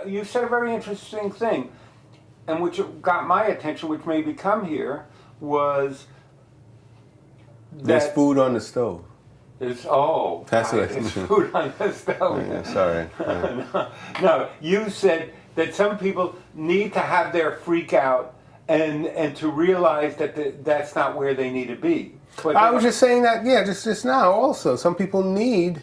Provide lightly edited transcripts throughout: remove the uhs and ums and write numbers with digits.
you said a very interesting thing, and which got my attention, which made me come here, was that there's food on the stove. That's what it's food on the stove. Yeah, sorry. Yeah. No, you said that some people need to have their freak out and to realize that that's not where they need to be. But I was just saying that, just now also. Some people need,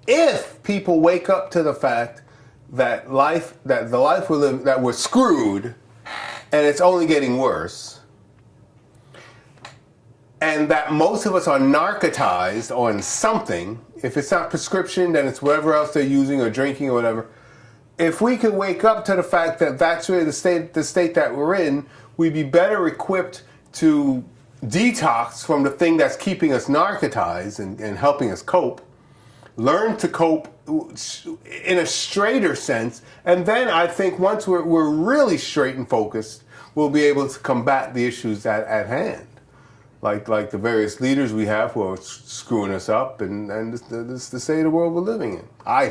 if people wake up to the fact that the life we're living, that we're screwed, and it's only getting worse, and that most of us are narcotized on something. If it's not prescription, then it's whatever else they're using or drinking or whatever. If we could wake up to the fact that that's really the state that we're in, we'd be better equipped to detox from the thing that's keeping us narcotized and helping us cope. Learn to cope in a straighter sense, and then I think once we're really straight and focused, we'll be able to combat the issues at hand. Like the various leaders we have who are screwing us up, and this the state of the world we're living in. I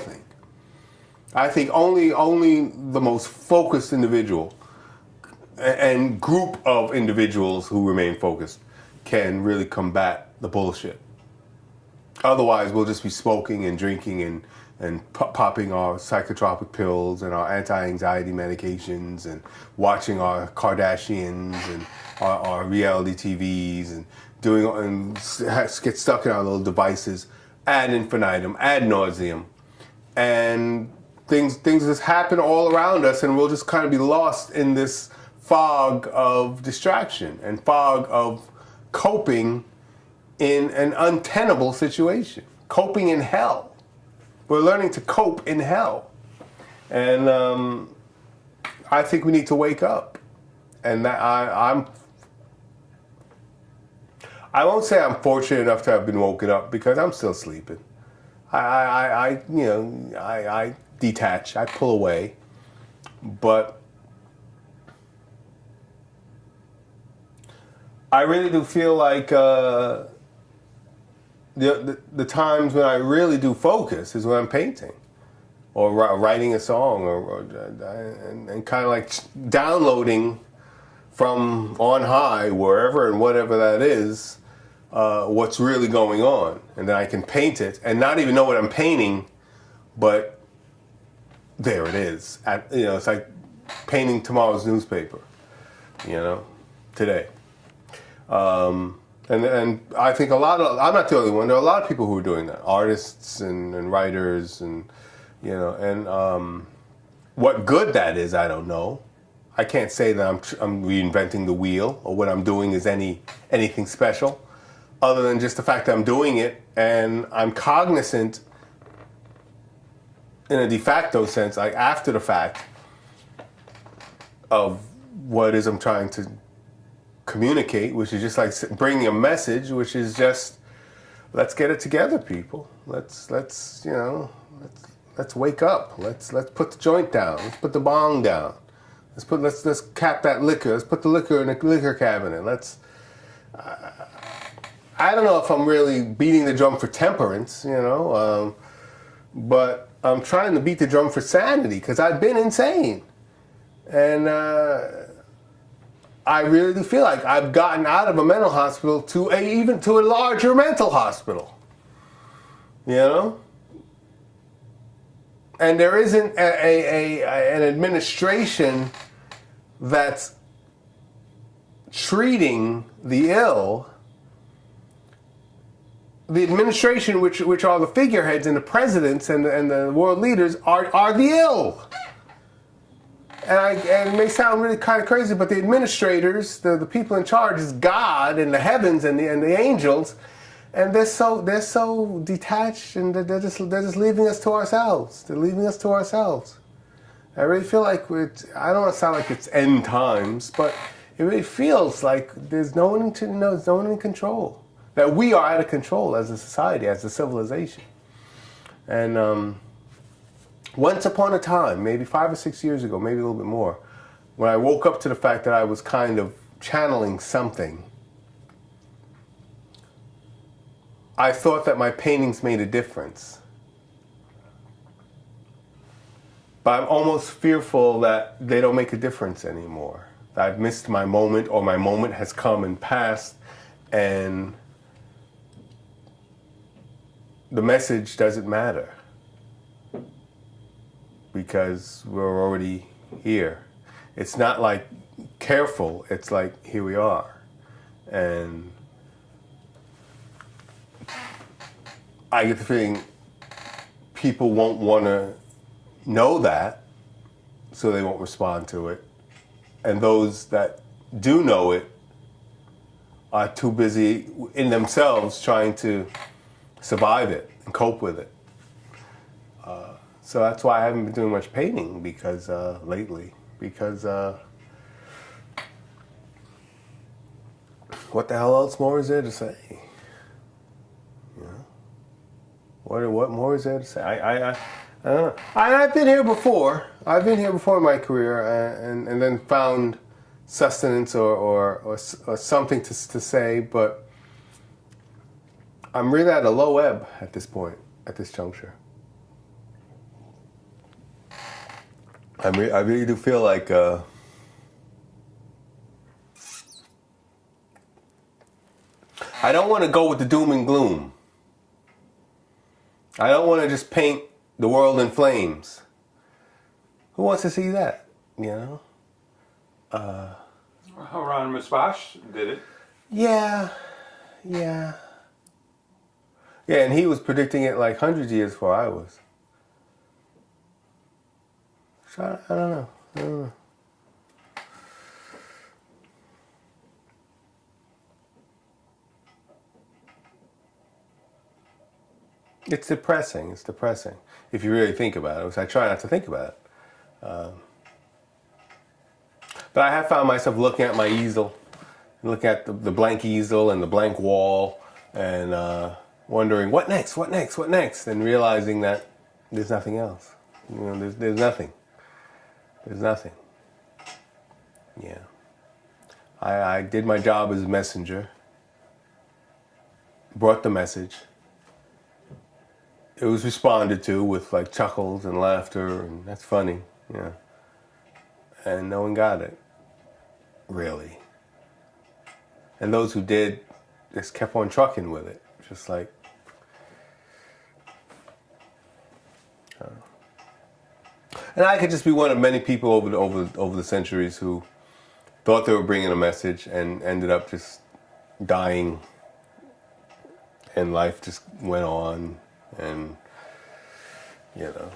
think only the most focused individual and group of individuals who remain focused can really combat the bullshit. Otherwise, we'll just be smoking and drinking and popping our psychotropic pills and our anti-anxiety medications and watching our Kardashians and our reality TVs and get stuck in our little devices ad infinitum, ad nauseum, and things just happen all around us, and we'll just kind of be lost in this fog of distraction and fog of coping in an untenable situation, coping in hell. We're learning to cope in hell, and I think we need to wake up. And that I won't say I'm fortunate enough to have been woken up, because I'm still sleeping. I detach, I pull away, but I really do feel like the times when I really do focus is when I'm painting or writing a song and kind of like downloading from on high, wherever and whatever that is, what's really going on, and then I can paint it and not even know what I'm painting, but there it is. It's like painting tomorrow's newspaper, today. And I think I'm not the only one. There are a lot of people who are doing that, artists and writers, and what good that is, I don't know. I can't say that I'm reinventing the wheel or what I'm doing is anything special, other than just the fact that I'm doing it and I'm cognizant in a de facto sense, like after the fact, of what it is I'm trying to communicate, which is just like bringing a message, which is just, let's get it together, people. Let's wake up. Let's put the joint down. Let's put the bong down. Let's cap that liquor. Let's put the liquor in the liquor cabinet. I don't know if I'm really beating the drum for temperance, but I'm trying to beat the drum for sanity, because I've been insane. And I really do feel like I've gotten out of a mental hospital even to a larger mental hospital. And there isn't an administration that's treating the ill. The administration, which are the figureheads and the presidents and the world leaders, are the ill. And it may sound really kind of crazy, but the administrators, the people in charge, is God and the heavens and the angels, and they're so detached, and they're just leaving us to ourselves. They're leaving us to ourselves. I really feel like I don't want to sound like it's end times, but it really feels like there's no one in control. That we are out of control as a society, as a civilization. And once upon a time, maybe 5 or 6 years ago, maybe a little bit more, when I woke up to the fact that I was kind of channeling something, I thought that my paintings made a difference. But I'm almost fearful that they don't make a difference anymore. I've missed my moment, or my moment has come and passed, and the message doesn't matter because we're already here. It's not like careful, it's like here we are. And I get the feeling people won't want to know that, so they won't respond to it. And those that do know it are too busy in themselves trying to survive it and cope with it. So that's why I haven't been doing much painting because lately. Because what the hell else more is there to say? You know? What more is there to say? I don't know. I've been here before. I've been here before in my career, and then found sustenance or something to say. But I'm really at a low ebb at this point, at this juncture. I really do feel like I don't want to go with the doom and gloom. I don't want to just paint the world in flames. Who wants to see that? You know? Hieronymus Bosch did it. Yeah. Yeah, and he was predicting it like hundreds of years before I was. So I don't know. It's depressing. If you really think about it, which I try not to think about it. But I have found myself looking at my easel, looking at the blank easel and the blank wall, and wondering what next, and realizing that there's nothing else. You know, there's nothing. There's nothing. Yeah. I did my job as a messenger. Brought the message. It was responded to with like chuckles and laughter, and that's funny, yeah. And no one got it, really. And those who did just kept on trucking with it, just like. And I could just be one of many people over the centuries who thought they were bringing a message and ended up just dying, and life just went on. And, you know,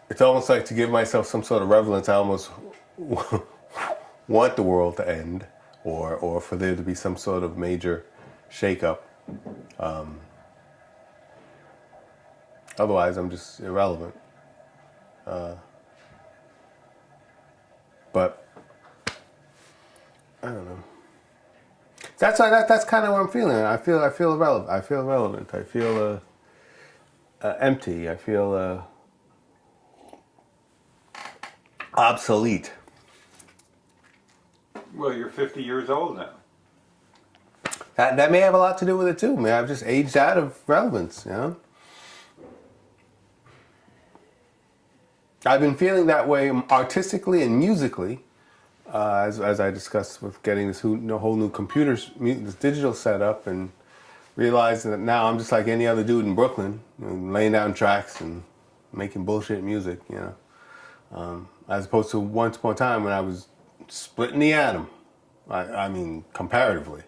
it's almost like to give myself some sort of relevance. I almost want the world to end, or for there to be some sort of major shakeup. Otherwise, I'm just irrelevant. But I don't know. That's kind of what I'm feeling. I feel irrelevant. I feel empty. I feel obsolete. Well, you're 50 years old now. That may have a lot to do with it too. I've just aged out of relevance. You know. I've been feeling that way artistically and musically. As I discussed with getting this whole new this digital setup, and realizing that now I'm just like any other dude in Brooklyn, you know, laying down tracks and making bullshit music, you know. As opposed to once upon a time when I was splitting the atom. I mean, comparatively.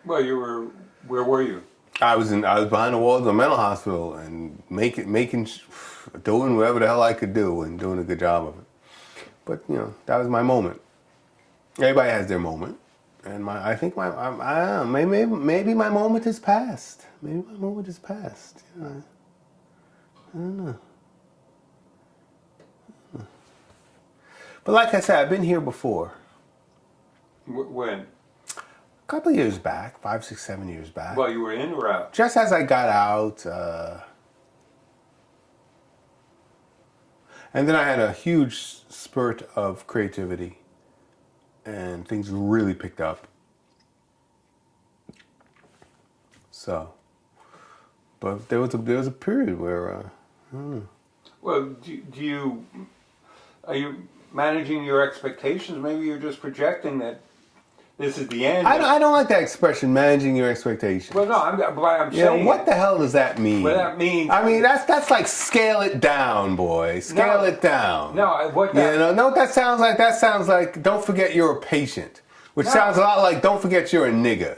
Well, where were you? I was behind the walls of a mental hospital and doing whatever the hell I could do and doing a good job of it. But you know, that was my moment. Everybody has their moment, and I don't know, maybe my moment is past. Maybe my moment is past. You know, I don't know. But like I said, I've been here before. When? A couple of years back, 5, 6, 7 years back. Well, you were in or out? Just as I got out, and then I had a huge spurt of creativity. And things really picked up. So, But there was a period where Well, are you managing your expectations? Maybe you're just projecting that this is the end. I don't like that expression, managing your expectations. Well, no, I'm You know, saying what the hell does that mean? What that means. I mean, that's like scale it down, boy. Scale it down. No, what that. You know what that sounds like? That sounds like don't forget you're a patient, which sounds a lot like don't forget you're a nigger,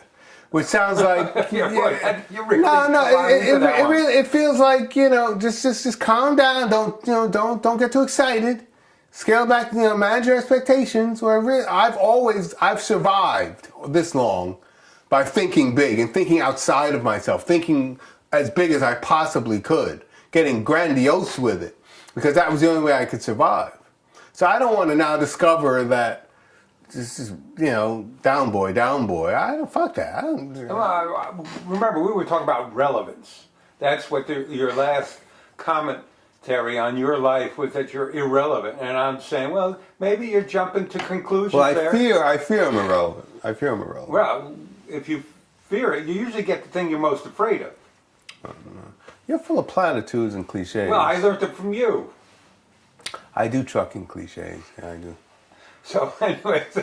which sounds like You're really it really Feels like just calm down. Don't get too excited. Scale back, manage your expectations. I've survived this long by thinking big and thinking outside of myself, thinking as big as I possibly could, getting grandiose with it, because that was the only way I could survive. So I don't want to now discover that just down boy. Fuck that. Remember, we were talking about relevance. That's what your last commentary on your life was, that you're irrelevant. And I'm saying, well, maybe you're jumping to conclusions there. I fear I'm irrelevant. Well, if you fear it, you usually get the thing you're most afraid of. You're full of platitudes and cliches. Well, I learned it from you. I do truck in cliches. Yeah, I do. So, anyways,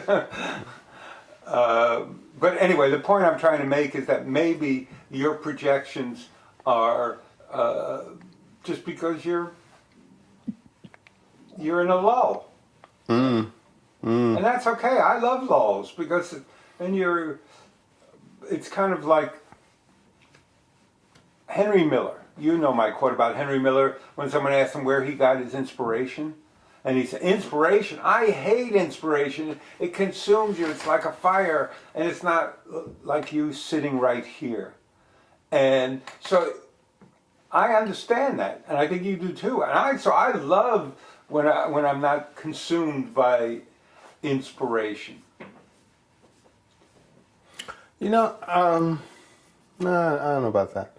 but anyway, the point I'm trying to make is that maybe your projections are just because you're in a lull, and that's okay. I love lulls because it's kind of like Henry Miller. You know my quote about Henry Miller when someone asked him where he got his inspiration. And he said, inspiration? I hate inspiration. It consumes you. It's like a fire. And it's not like you sitting right here. And so I understand that. And I think you do too. And so I love when I'm not consumed by inspiration. No, I don't know about that.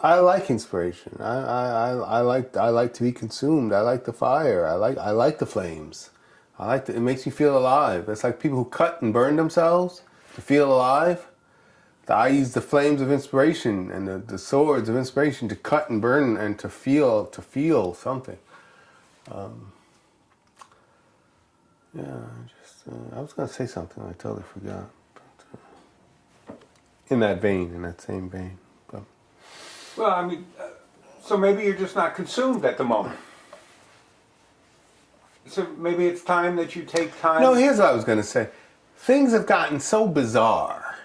I like inspiration. I like to be consumed. I like the fire. I like the flames. It makes me feel alive. It's like people who cut and burn themselves to feel alive. I use the flames of inspiration and the swords of inspiration to cut and burn and to feel something. I was going to say something. I totally forgot. But, in that same vein. But. Well, I mean, so maybe you're just not consumed at the moment. So maybe it's time that you take time. No, here's what I was going to say. Things have gotten so bizarre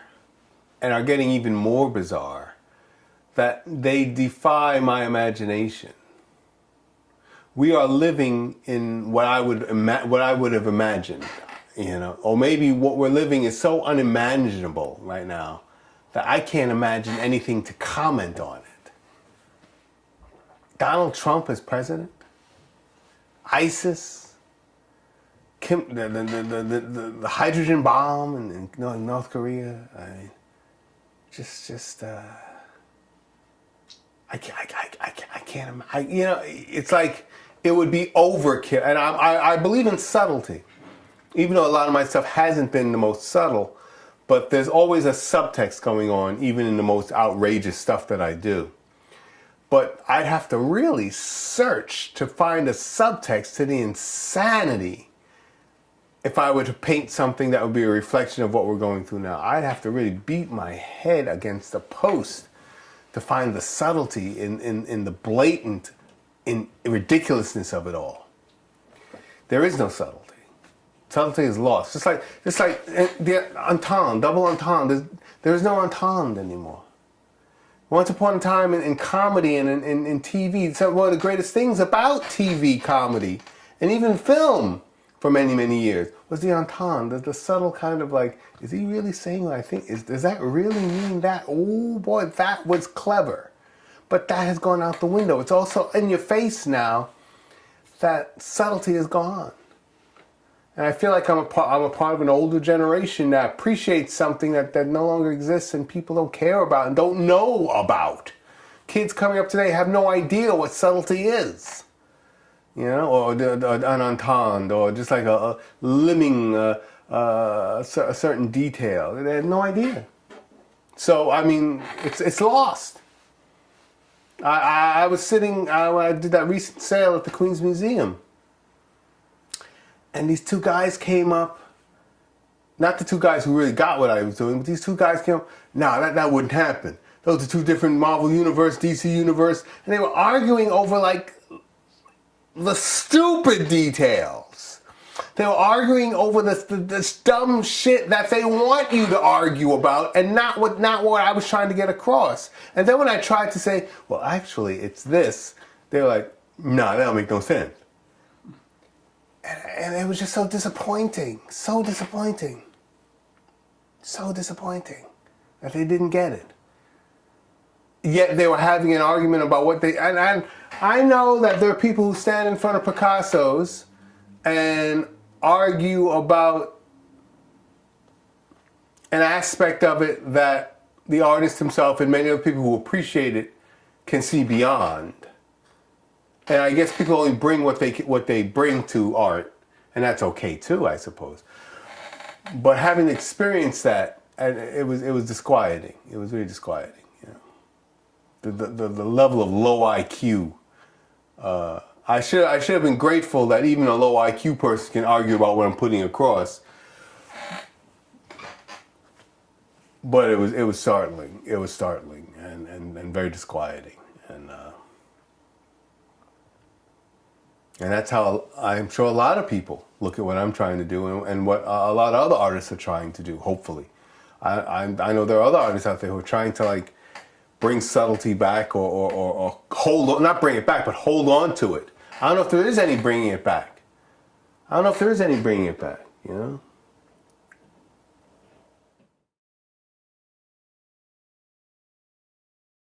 and are getting even more bizarre that they defy my imagination. We are living in what I would have imagined, or maybe what we're living is so unimaginable right now that I can't imagine anything to comment on it. Donald Trump as president, ISIS, the hydrogen bomb in North Korea. I mean, I can't. It's like it would be overkill. And I believe in subtlety, even though a lot of my stuff hasn't been the most subtle. But there's always a subtext going on, even in the most outrageous stuff that I do. But I'd have to really search to find a subtext to the insanity if I were to paint something that would be a reflection of what we're going through now. I'd have to really beat my head against a post to find the subtlety in the blatant ridiculousness of it all. There is no subtlety. Subtlety is lost. Just like the entendre, double entendre. There is no entendre anymore. Once upon a time in comedy and in TV, so one of the greatest things about TV comedy and even film for many, many years was the entendre, the subtle kind of like, is he really saying what I think? Does that really mean that? Oh boy, that was clever. But that has gone out the window. It's also in your face now. That subtlety is gone. And I feel like I'm a part of an older generation that appreciates something that no longer exists and people don't care about and don't know about. Kids coming up today have no idea what subtlety is. Or an entendre, or just like a limning a certain detail. They have no idea. So I mean, it's lost. I was sitting. I did that recent sale at the Queen's Museum, and these two guys came up. Not the two guys who really got what I was doing, but these two guys came up. No, that wouldn't happen. Those are two different Marvel Universe, DC Universe, and they were arguing over like the stupid details. They were arguing over this dumb shit that they want you to argue about, and not what I was trying to get across. And then when I tried to say, well, actually, it's this, they were like, nah, that don't make no sense. And it was just so disappointing, so disappointing that they didn't get it. Yet they were having an argument about what they, and I know that there are people who stand in front of Picasso's and argue about an aspect of it that the artist himself and many other people who appreciate it can see beyond. And I guess people only bring what they bring to art, and that's okay too, I suppose. But having experienced that, and it was disquieting. It was really disquieting. You know, the level of low IQ. I should have been grateful that even a low IQ person can argue about what I'm putting across. But it was startling. It was startling and very disquieting. And that's how I'm sure a lot of people look at what I'm trying to do and what a lot of other artists are trying to do, hopefully. I know there are other artists out there who are trying to like bring subtlety back or hold on, not bring it back, but hold on to it. I don't know if there is any bringing it back. You know?